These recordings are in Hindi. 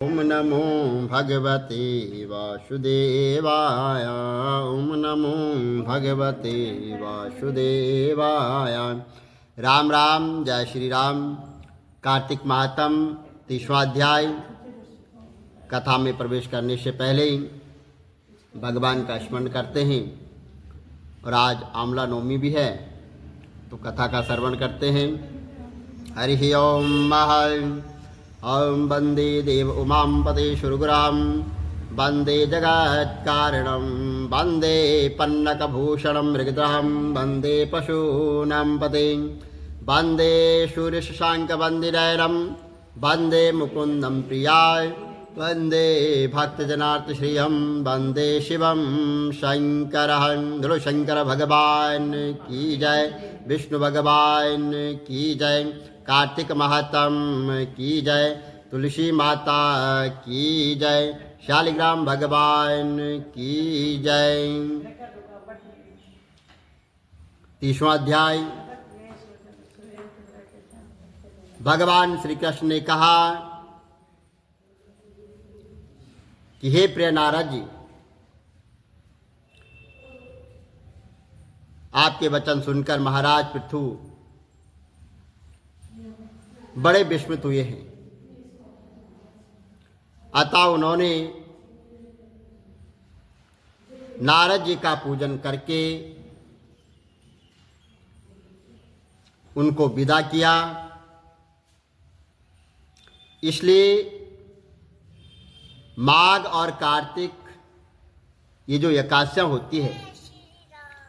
ओम नमो भगवते वासुदेवाय। ओम नमो भगवते वासुदेवाय। राम राम, जय श्री राम। कार्तिक माहत्म 30वां अध्याय। कथा में प्रवेश करने से पहले ही भगवान का स्मरण करते हैं। और आज आमला नवमी भी है, तो कथा का श्रवण करते हैं। हरि ओम महल। ओम वंदे देव उमां पतेश्वरगुरां वंदे जगत्कारणं वंदे पन्नकभूषणं मृगधरं वंदे पशूनां पते वंदे सूर्यशशाङ्कवन्दिनयनं वंदे मुकुन्दं प्रियाय वंदे भक्तजनार्तिश्रियं वंदे शिवं शंकरं। बोलो शंकर भगवान की जय, विष्णु भगवान की जय, कार्तिक माहत्म की जय, तुलसी माता की जय, शालिग्राम भगवान की जय। 30वां अध्याय। भगवान श्री कृष्ण ने कहा कि हे प्रिय नारद जी, आपके वचन सुनकर महाराज पृथु बड़े विस्मित हुए हैं। अतः उन्होंने नारद जी का पूजन करके उनको विदा किया। इसलिए माघ और कार्तिक ये जो एकादशियां होती है,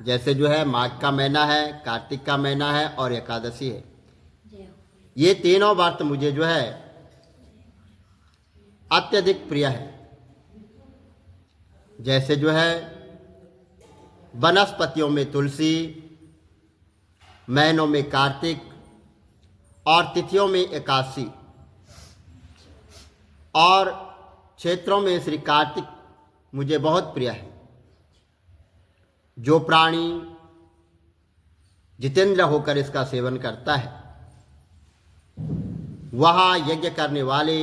जैसे जो है माघ का महीना है, कार्तिक का महीना है और एकादशी है, ये तीनों व्रत मुझे जो है अत्यधिक प्रिय है। जैसे जो है वनस्पतियों में तुलसी, महीनों में कार्तिक और तिथियों में एकादशी, और क्षेत्रों में श्री कार्तिक मुझे बहुत प्रिय है। जो प्राणी जितेंद्र होकर इसका सेवन करता है, वह यज्ञ करने वाले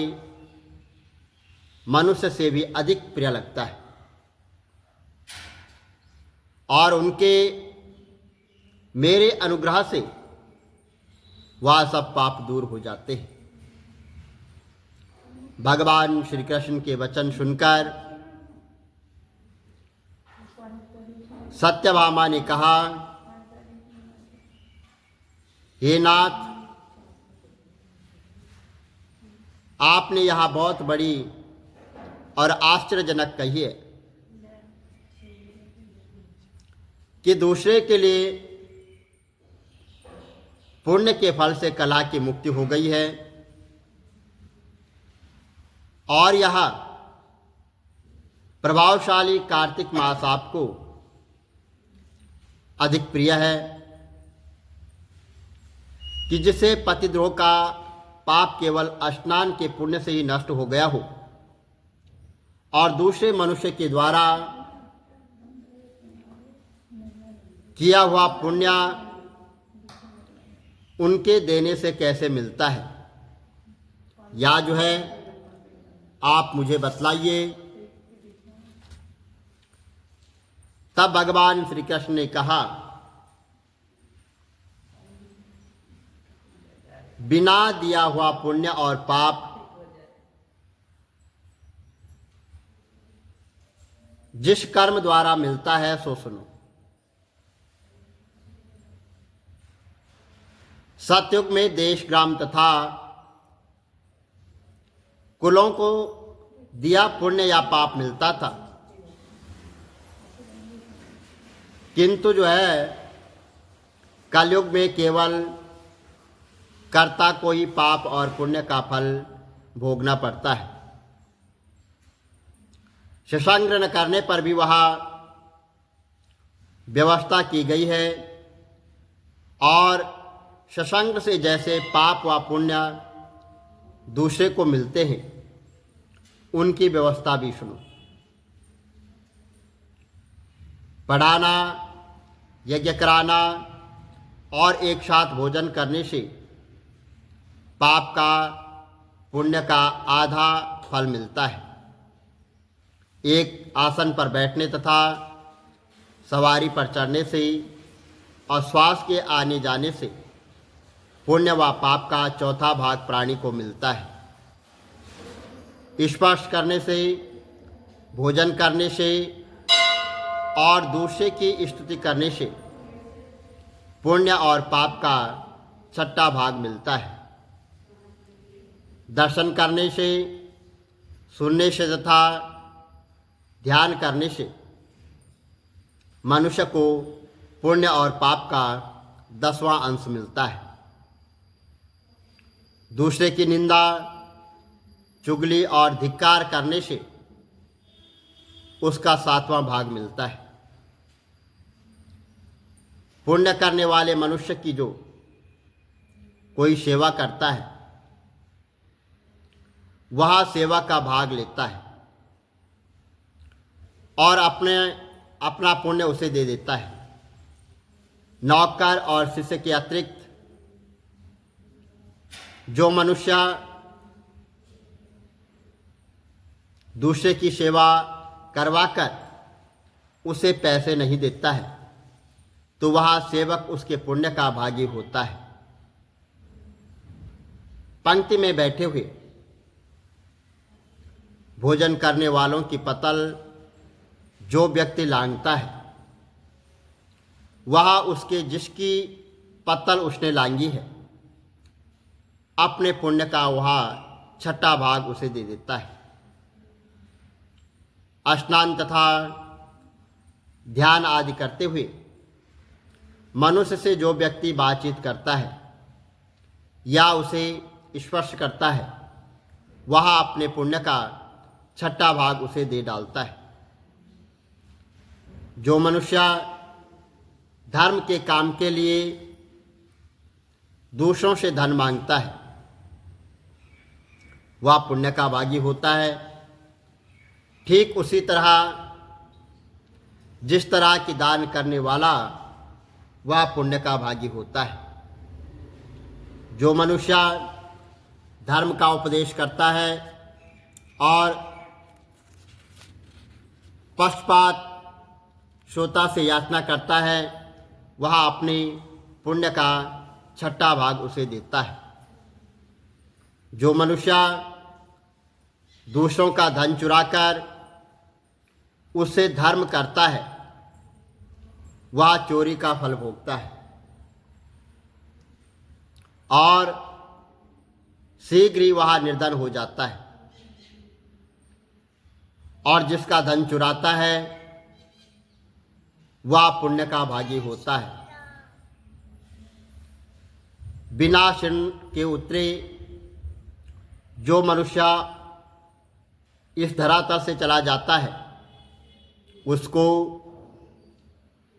मनुष्य से भी अधिक प्रिय लगता है, और उनके मेरे अनुग्रह से वह सब पाप दूर हो जाते हैं। भगवान श्री कृष्ण के वचन सुनकर सत्यभामा ने कहा, हे नाथ, आपने यहाँ बहुत बड़ी और आश्चर्यजनक कही है कि दूसरे के लिए पुण्य के फल से कलह की मुक्ति हो गई है, और यह प्रभावशाली कार्तिक मास आपको अधिक प्रिय है कि जिसे पतिद्रोह का पाप केवल स्नान के पुण्य से ही नष्ट हो गया हो, और दूसरे मनुष्य के द्वारा किया हुआ पुण्य उनके देने से कैसे मिलता है, या जो है आप मुझे बतलाइए। तब भगवान श्री कृष्ण ने कहा, बिना दिया हुआ पुण्य और पाप जिस कर्म द्वारा मिलता है सो सुनो। सतयुग में देश, ग्राम तथा कुलों को दिया पुण्य या पाप मिलता था, किंतु जो है कलयुग में केवल कर्ता को ही पाप और पुण्य का फल भोगना पड़ता है। शशांक करने पर भी वह व्यवस्था की गई है, और शशांक से जैसे पाप व पुण्य दूसरे को मिलते हैं, उनकी व्यवस्था भी सुनो। पढ़ाना, यज्ञ कराना और एक साथ भोजन करने से पाप का पुण्य का आधा फल मिलता है। एक आसन पर बैठने तथा सवारी पर चढ़ने से और श्वास के आने जाने से पुण्य व पाप का चौथा भाग प्राणी को मिलता है। स्पर्श करने से, भोजन करने से और दूसरे की स्तुति करने से पुण्य और पाप का छठा भाग मिलता है। दर्शन करने से, सुनने से तथा ध्यान करने से मनुष्य को पुण्य और पाप का 10वां अंश मिलता है। दूसरे की निंदा, चुगली और धिक्कार करने से उसका 7वां भाग मिलता है। पुण्य करने वाले मनुष्य की जो कोई सेवा करता है वह सेवा का भाग लेता है और अपना पुण्य उसे दे देता है। नौकर और शिष्य के अतिरिक्त जो मनुष्य दूसरे की सेवा करवाकर उसे पैसे नहीं देता है तो वह सेवक उसके पुण्य का भागी होता है। पंक्ति में बैठे हुए भोजन करने वालों की पतल जो व्यक्ति लांघता है वह उसके जिसकी पतल उसने लांघी है अपने पुण्य का वह छठा भाग उसे दे देता है। स्नान तथा ध्यान आदि करते हुए मनुष्य से जो व्यक्ति बातचीत करता है या उसे स्पर्श करता है वह अपने पुण्य का छठा भाग उसे दे डालता है। जो मनुष्य धर्म के काम के लिए दूसरों से धन मांगता है वह पुण्य का भागी होता है। ठीक उसी तरह जिस तरह की दान करने वाला वह पुण्य का भागी होता है। जो मनुष्य धर्म का उपदेश करता है और पक्षपात श्रोता से याचना करता है वह अपने पुण्य का छठा भाग उसे देता है। जो मनुष्य दूसरों का धन चुराकर उससे धर्म करता है वह चोरी का फल भोगता है और शीघ्र ही वह निर्धन हो जाता है। और जिसका धन चुराता है वह पुण्य का भागी होता है। बिना ऋण के उतरे जो मनुष्य इस धरातल से चला जाता है उसको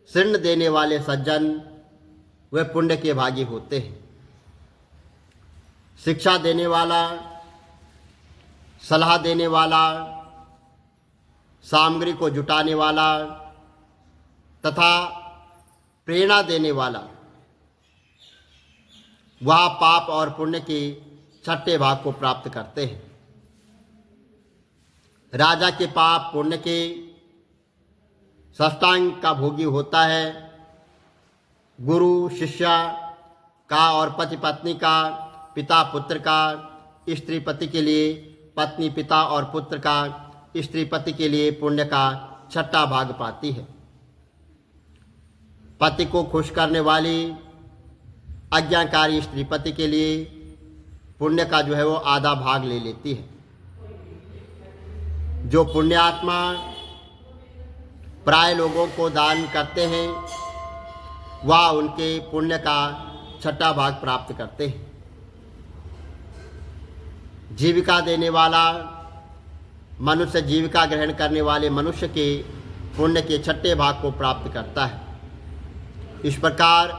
ऋण देने वाले सज्जन वे पुण्य के भागी होते हैं। शिक्षा देने वाला, सलाह देने वाला, सामग्री को जुटाने वाला तथा प्रेरणा देने वाला वह पाप और पुण्य के छठे भाग को प्राप्त करते हैं। राजा के पाप पुण्य के षष्ठांग का भोगी होता है। गुरु शिष्य का और पति पत्नी का, पिता पुत्र का, स्त्री पति के लिए, पत्नी पिता और पुत्र का स्त्री पति के लिए पुण्य का छठा भाग पाती है। पति को खुश करने वाली आज्ञाकारी स्त्री पति के लिए पुण्य का जो है वो आधा भाग ले लेती है। जो पुण्यात्मा प्राय लोगों को दान करते हैं वह उनके पुण्य का छठा भाग प्राप्त करते हैं। जीविका देने वाला मनुष्य जीविका ग्रहण करने वाले मनुष्य के पुण्य के छठे भाग को प्राप्त करता है। इस प्रकार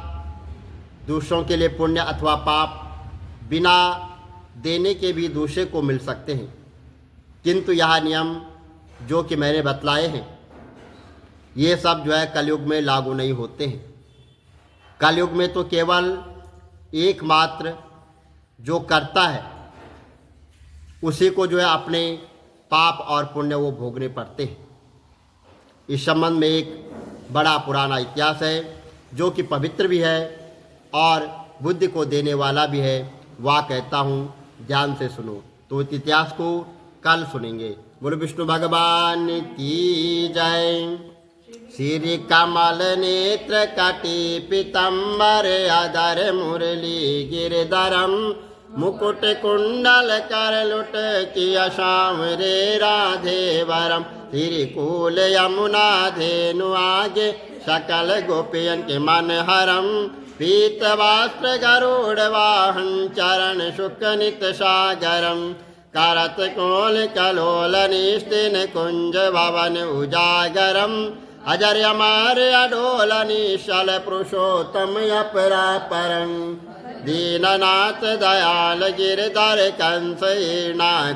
दूसरों के लिए पुण्य अथवा पाप बिना देने के भी दूसरे को मिल सकते हैं, किंतु यह नियम जो कि मैंने बतलाए हैं ये सब जो है कलयुग में लागू नहीं होते हैं। कलयुग में तो केवल एकमात्र जो करता है उसी को जो है अपने पाप और पुण्य वो भोगने पड़ते हैं। इस संबंध में एक बड़ा पुराना इतिहास है जो कि पवित्र भी है और बुद्धि को देने वाला भी है। वह कहता हूँ ध्यान से सुनो। तो इस इतिहास को कल सुनेंगे। बोलो विष्णु भगवान की जय। श्री कमल नेत्र कटी पीतम्बर अधर मुरली गिरधरम मुकुट कुंडल कर लुट किया सांवरे राधे वरम। तिरकुल यमुना धेनु आगे सकल गोपियन के मन हरम। पीत वस्त्र गरुड़ वाहन चरण शुक नित सागरम। करत कोल कलोल निस्तिन कुंज भवन उजागरम। अजर अमर अडोल निशल पुरुषोत्तम अपरापरम। दीननाथ दयाल गिरधर कंस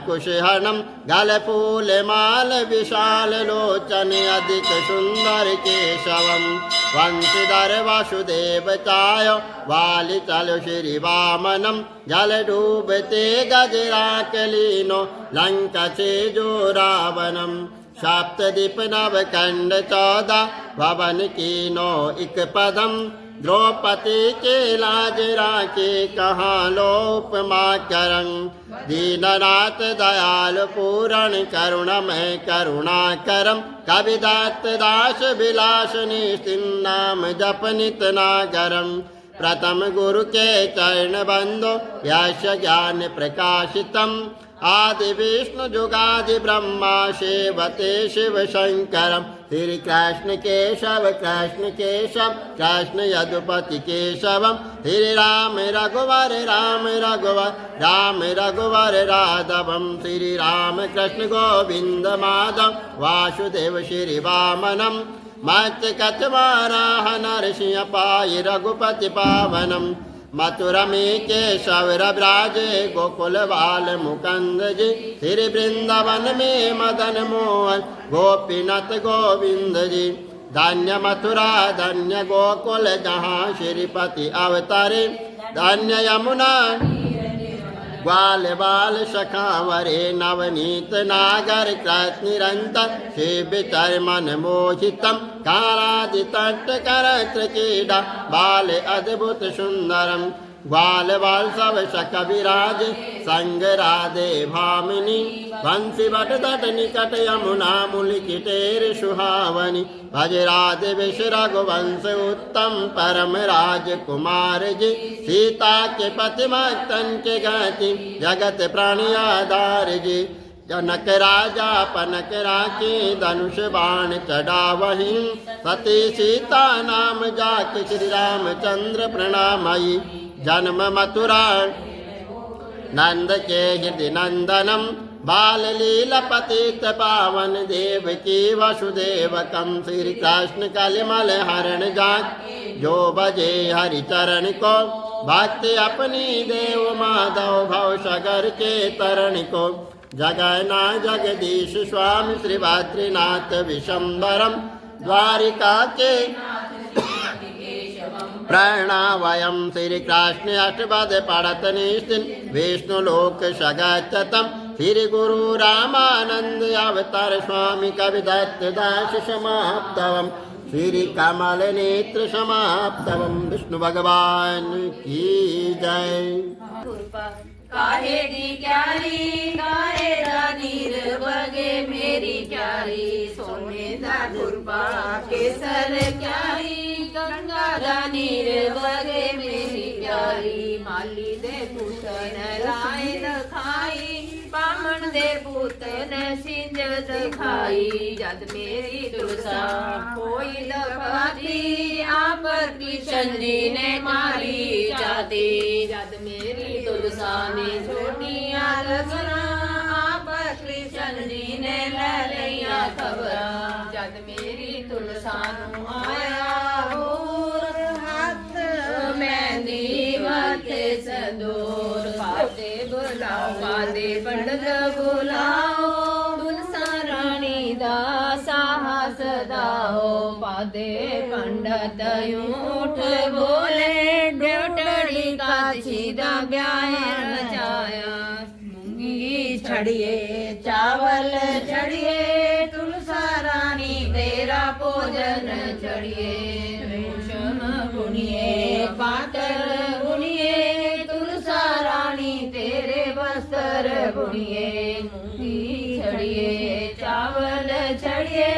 कुशहनम। गल फूल माल विशाल लोचन अधिक सुंदर केशवम। वंशीधर वासुदेव चाय वाली चल श्री वामनम। जल डूबते गजराकलीनो लंका से जो रावणम। सप्तदीप नव कंड 14 भवन कीनो इक पदम। द्रौपदी के लाज राखे कहाँ लोपमा करं। दीननाथ दयाल पूरण करुणमय करुणा करम। कविदात दास विलास निस्तिन नाम जप नित नागरम। प्रथम गुरु के चरण बंदो यश ज्ञान प्रकाशितम। आदि विष्णु जुगादि ब्रह्मा सेवते शिव शंकरम। श्री कृष्ण केशव कृष्ण केशव कृष्ण यदुपति केशवम। श्री राम रघुवर राम रघुवर राम रघुवर राघवम। श्री राम कृष्ण गोविंद माधव वासुदेव श्री वामनम। मत्स्य कचवाराह नरसिंह पाय रघुपति पावनम। मथुरा में केशव ब्राजे गोकुल बाल मुकंद जी। श्री वृंदावन में मदन मोहन गोपीनाथ गोविंद जी। धन्य मथुरा धन्य गोकुल जहाँ श्रीपति अवतारे। धन्य यमुना ग्वाल बाल सखावरे। नवनीत नागर कृष्ण निरंतर शिव मन मोहितम। कारादि तट कर क्रीडा बाल अद्भुत सुंदरम। ग्वाल बाल सब सख विराज संग राधे भामिनी। बंसी बट तट निकट यमुना मुलिकिटेर सुहावनी। भज राधे विष रघुवंश उत्तम परम राजकुमार जी। सीता के पति मक्तन के गति जगत प्राणी आधार जी। जनक राजा पनक राखी धनुष बाण चढ़ा वहीं। सती सीता नाम जाके श्री रामचंद्र प्रणामयी। जन्म मथुरा नंद के हृदय नंदनम। बाल लीला पतित पावन देव की वसुदेव कम। श्री कृष्ण कलिमल हरण जात जो बजे हरि चरण को। भक्ति अपनी देव माधव भव सगर के तरण को। जगन्ना जगदीश स्वामी श्री बद्रीनाथ विशंबरम। द्वारिका के प्रणवयम। श्री कृष्ण अष्टपद पढ़त निस्तिन विष्णु लोक सगतम। श्री गुरु रामानंद अवतार स्वामी कविदत्त दास समाप्तवम। श्री कमल नेत्र समाप्तवम। विष्णु भगवान की जय। काहे दी क्यारी काहे नीर बगे मेरी क्यारी। सोने दा खुरपा केसर क्यारी। गंगा दा नीर बगे मेरी क्यारी। माली दे पुतन लाए रखाई। बामन दे पुतन सिंज दिखाई। जद मेरी तुलसा कोई दफाती आप कृष्ण जी ने मारी जाती। जद मेरी तुलसा ने छोटिया रसना आप कृष्ण जी ने ले लिया खबर। जद मेरी तुलसा नू आया होर हाथ मेहंदी माथे सदोर। पादे बुलाओ पादे पंडित बुलाओ। तुलसा रानी दा साहस दाओ। पादे पंडित ऊठ बोले डोटड़ी का सीधा ब्याह रचाया। मूंगी खड़िए चावल चढ़िए तुलसा रानी तेरा भोजन चढ़िए रेशम बुनिए पातर बुनिए तुलसा रानी तेरे वस्त्र बुनिए मूंगी चढ़िए चावल चढ़िए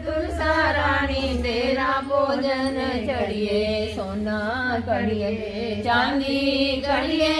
तुलसा रानी तेरा भोजन चढ़िए सोना कड़िए चांदी कड़िए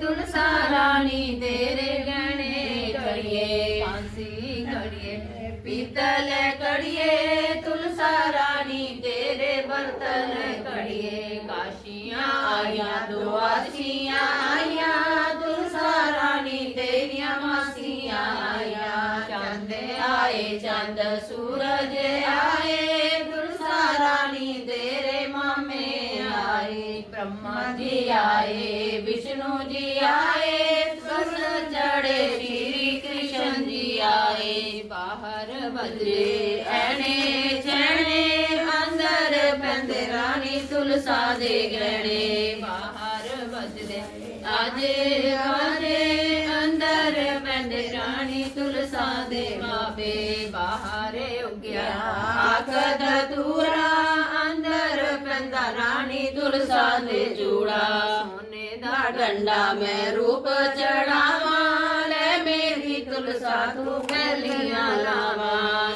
तुलसा रानी तेरे गहने कड़िए कांसी कड़िए पीतल कड़िए तुलसा रानी तेरे बर्तन कड़िए काशियां आया दुआसियां आया तुलसा रानी तेरिया मासियां आया चंद आए चंद सूरज आए तुलसा रानी तेरे मामे आए ब्रह्मा जी आए विष्णु जी आए कृष्ण चढ़े श्री कृष्ण जी आए बाहर बजरे ऐने चैने अंदर पैंदे रानी तुलसा दे गहने बाहर बजरे आजे बाजे अंदर पैंदे रानी तुलसा दे बाबे बाहर उगया आखद तूरा अंदर पैंदा रानी तुलसा दे चूड़ा सोने दा डंडा मैं रूप चढ़ावा ले मेरी तुलसा तू पहलियां लावा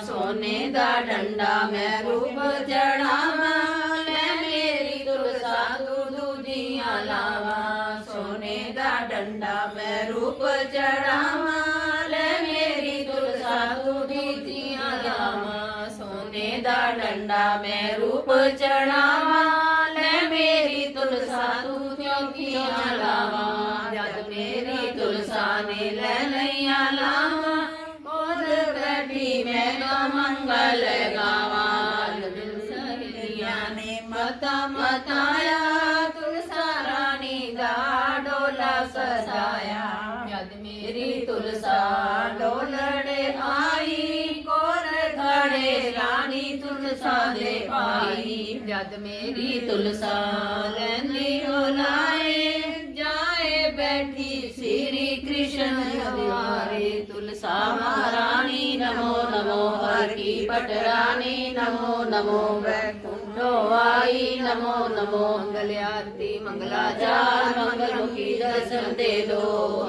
सोने दा डंडा मैं रूप चढ़ावा ले मेरी तुलसा तू दूजियां लावा सोने दा डंडा मैं रूप चढ़ावा ले मेरी तुलसा तू दूजियां लावा सोने दा डंडा मैं रूप चढ़ावा ले मेरी तुलसा तू चौकियां लावा जद मेरी तुलसा ने ले लैया लावा और बैठी मैं तो मंगल गावा सहेलियां ने मता मताया तुलसा रानी दा डोला सजाया जद मेरी तुलसा डोलड़े आई कोर खड़े रानी तुलसा दे पाई जद मेरी तुलसा लैंदी होलाए जाए बैठी श्री कृष्ण द्वारे तुलसा महारानी नमो नमो हर की पटरानी नमो नमो वैकुंठो आई नमो नमो मंगल आरती मंगलाचार मंगलमुखी दर्शन दे दो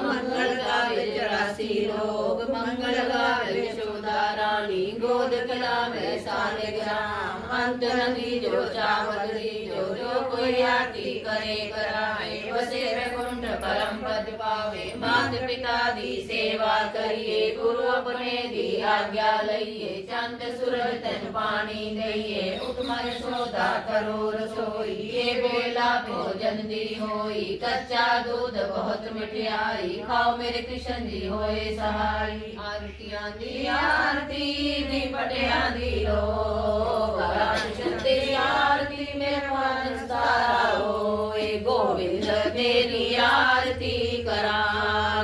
मंगल गावे 84 लोग मंगल गावे यशोदा रानी गोद कला में सारे ग्राम अंत नदी जो चावली जो जो कोई आरती करे कराए वसे वैकुंठ परम पद पावे मात पिता दी सेवा करिए गुरु अपने दी आज्ञा लइए चंद सूरज तन पानी दइए उपमा यशोदा करो रसोई ये बेला भोजन दी होई कच्चा दूध बहुत मिठाई खाओ मेरे कृष्ण जी होए सहाय आरतियां दी आरती दी पटियां दी लो कृष्ण तेरी आरती मेरे मन सारा होए गोविंद तेरी आरती करा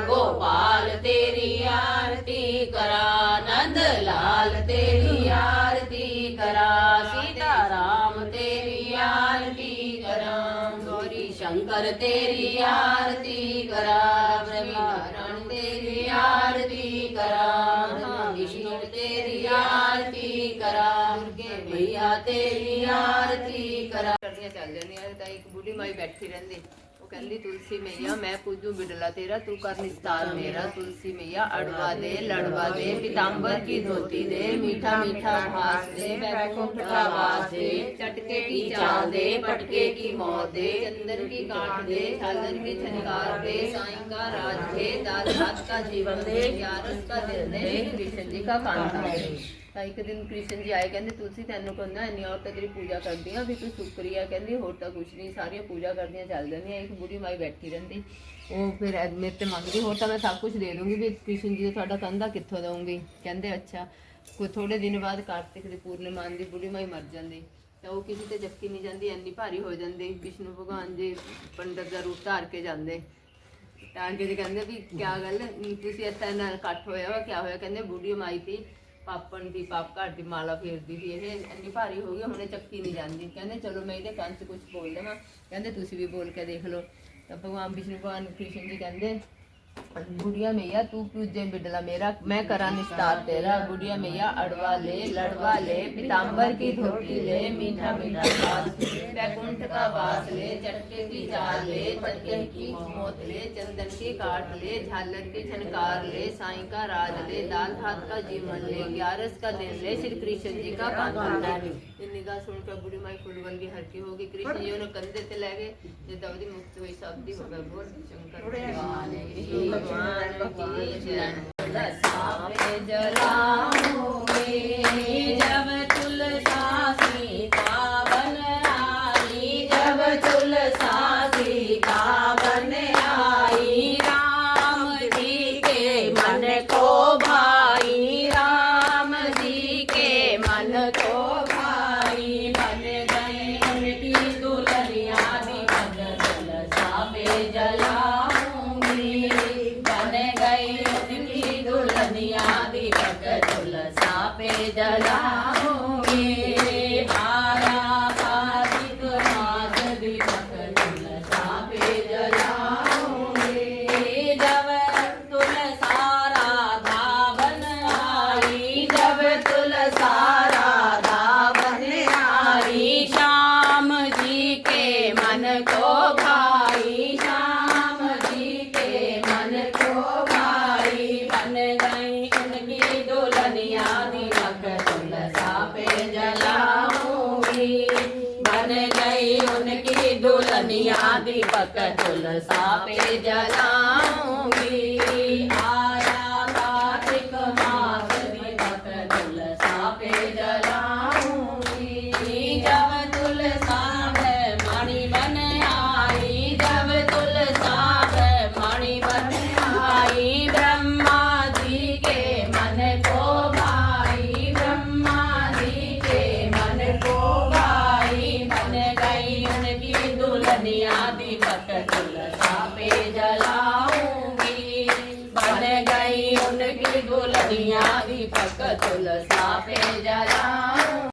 गोपाल तेरी आरती करा नंद लाल तेरी आरती करा सीता राम तेरी आरती करा गौरी शंकर तेरी आरती करा ब्रह्मारण तेरी आरती करा विष्णु तेरी आरती करा दुर्गे मैया तेरी आरती करा चल जानी ਤਾਂ ਇੱਕ ਬੁੱਢੀ ਮਾਈ ਬੈਠੀ ਰਹਿੰਦੀ ਉਹ ਕਹਿੰਦੀ ਤੁਲਸੀ ਮਈਆ मैं पूजू बिडला तेरा तू कर निस्तार मेरा तुलसी मैया अड़वा दे लड़वा दे पीताम्बर की धोती दे मीठा मीठा घास दे वैकुंठ का वास दे चटके की चाल दे पटके की मौत दे चंदन की गांठ दे झालर की छनकार दे साईं का राज दे दाल भात का जीवन दे ग्यारस का दिल दे कृष्ण जी का कांता दे ਤਾਂ ਇੱਕ ਦਿਨ ਕ੍ਰਿਸ਼ਨ ਜੀ ਆਏ ਕਹਿੰਦੇ ਤੁਲਸੀ ਤੈਨੂੰ ਕਹਿੰਦਾ ਇੰਨੀ ਔਰਤਾਂ ਤੇਰੀ ਪੂਜਾ ਕਰਦੀਆਂ ਵੀ ਤੂੰ ਸੁਕਰੀ ਆ ਕਹਿੰਦੀ ਹੋਰ ਤਾਂ ਕੁਛ ਨਹੀਂ ਸਾਰੀਆਂ ਪੂਜਾ ਕਰਦੀਆਂ ਚੱਲ ਜਾਂਦੀਆਂ ਇੱਕ ਬੁੜੀ ਮਾਈ ਬੈਠੀ ਰਹਿੰਦੀ ਉਹ ਫਿਰ ਮੇਰੇ ਤੇ ਮੰਗਦੀ ਹੋਰ ਤਾਂ ਮੈਂ ਸਭ ਕੁਝ ਦੇ ਦੂੰਗੀ ਵੀ ਕ੍ਰਿਸ਼ਨ ਜੀ ਤੁਹਾਡਾ ਕੰਧਾ ਕਿੱਥੋਂ ਦਊਂਗੀ ਕਹਿੰਦੇ ਅੱਛਾ ਕੋਈ ਥੋੜੇ ਦਿਨ ਬਾਅਦ ਕਾਰਤਿਕ ਦੀ ਪੂਰਨਿਮਾ ਆਉਂਦੀ ਬੁੜੀ ਮਾਈ ਮਰ ਜਾਂਦੀ ਤਾਂ ਉਹ ਕਿਸੇ ਤੇ ਜੱਫੀ ਨਹੀਂ ਜਾਂਦੀ ਇੰਨੀ ਭਾਰੀ ਹੋ ਜਾਂਦੀ ਵਿਸ਼ਨੂੰ ਭਗਵਾਨ ਜੀ ਪੰਡਤ ਦਾ ਰੂਪ ਧਾਰ ਕੇ ਜਾਂਦੇ ਤਾਂ ਅੰਕੇ ਜੀ ਕਹਿੰਦੇ ਵੀ ਕਿਆ ਗੱਲ ਤੁਸੀਂ ਇੱਥੇ ਨਾਲ ਇਕੱਠ ਹੋਇਆ ਵਾ ਕਿਆ ਹੋਇਆ ਕਹਿੰਦੇ ਬੁੜੀ ਮਾਈ ਤੀ ਪਾਪਣ ਦੀ ਪਾਪ ਘਰ ਦੀ ਮਾਲਾ ਫੇਰਦੀ ਸੀ ਇਹ ਇੰਨੀ ਭਾਰੀ ਹੋ ਗਈ ਹੁਣੇ ਚੱਕੀ ਨਹੀਂ ਜਾਂਦੀ ਕਹਿੰਦੇ ਚਲੋ ਮੈਂ ਇਹਦੇ ਕੰਨ 'ਚ ਕੁਝ ਬੋਲ ਦੇਵਾਂ ਕਹਿੰਦੇ ਤੁਸੀਂ ਵੀ ਬੋਲ ਕੇ ਦੇਖ ਲਓ ਤਾਂ ਭਗਵਾਨ ਵਿਸ਼ਨੂੰ ਭਗਵਾਨ ਕ੍ਰਿਸ਼ਨ ਜੀ ਕਹਿੰਦੇ गुड़िया मैया तू पूजे बिडला मेरा, मैं करा निस्तार तेरा। गुड़िया मैया अड़वा ले लड़वा ले, पीताम्बर की धोती ले, मीठा मीठा बास ले, बैकुंठ का वास ले, चटके की चाल ले, चटके की मोत ले, चंदन की काट ले, झालर की झनकार ले, साईं का राज ले, दाल भात का जीवन ले, 11 का दिन ले, श्री कृष्ण जी का कांधन ले। ये निगाह सुनकर बुढ़ी माई फुलवन की हरकी होगी। कृष्ण जी ने कंधे ते ले गए, जो दवदी मुक्त हुई शब्दी हो गए। बोल शंकर भगवान की जय। सावे जलाओगे जब तुलसा सीता बन आई, जब तुलसा सीता बन आई, राम जी के मन को भाई, राम जी के मन को भाई, बन गए उनकी दुल्हनिया दीपक तुलसा पे जलाऊंगी, बन गई उनकी दुल्हनिया दीपक तुलसा पे जलाऊंगी। आया कार्तिक मास दीपक तुलसा पे जलाऊंगी, जब तुलसा राधा बन आई, जब तुलसा राधा बन आई, श्याम जी के मन को भाई, श्याम जी के मन को भाई, बन गई उनकी दुल्हनिया दीपक तुलसा पे जलाऊंगी, बन गई उनकी दुल्हनिया दीपक तुलसा पे जलाऊंगी। आया कार्तिक मास दीपक तुलसा पे जलाऊंगी, जब तुलसा में मणि बन आई, जब तुलसा में मणि बन आई, ब्रह्मा जी के मन को भाई, ब्रह्मा जी के मन को भाई, बन गई उनकी दुल्हनिया दीपक तुलसा पे जलाऊंगी, बन गई उनकी दुल्हनिया दीपक तुलसा पे जलाऊंगी।